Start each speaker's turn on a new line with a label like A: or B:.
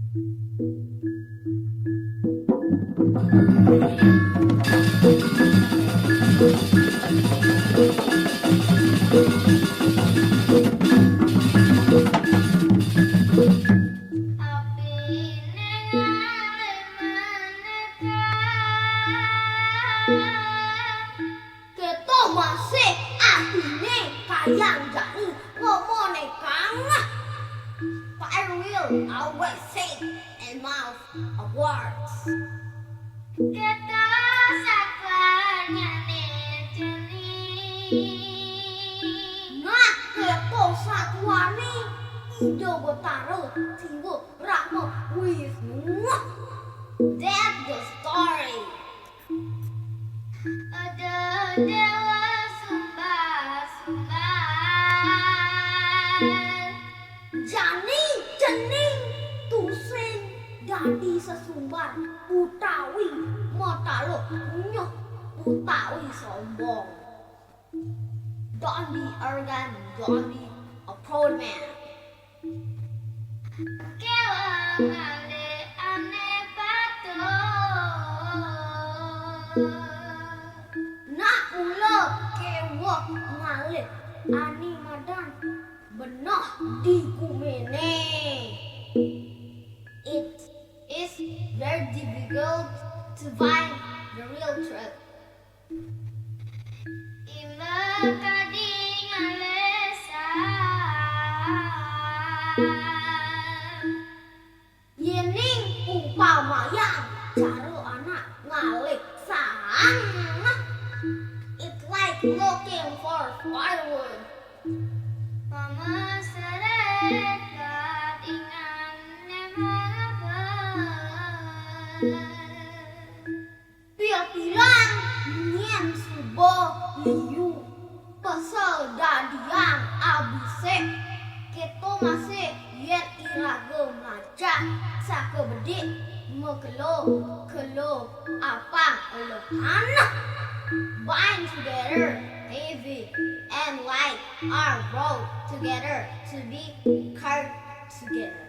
A: Kita masih artinya kayang jadi ngomong nekang. But I will always say in mouth of words. Kita sabarnya jeni. Nah, kita satuane ide betara tiba rama with that's the story. Ada dewa sumba jani jening tusing dadi sesumbar utawi matalo nyoh utawi sombong. Don't be arrogant, don't be a proud man. Kewangale ane pato nak ula kewak ngale ani madan benoh di kumene. It is very difficult to find the real truth. Ima kading alesa yening upamayang caro anak ngalik sang. It's like looking for firewood. Mama serekat ingan Pilang nyen subo liu pasal dadiang abisek keto masih yen iraga maca saka bedik mekelo apa elehan bind together heavy and light are brought together to be carried together.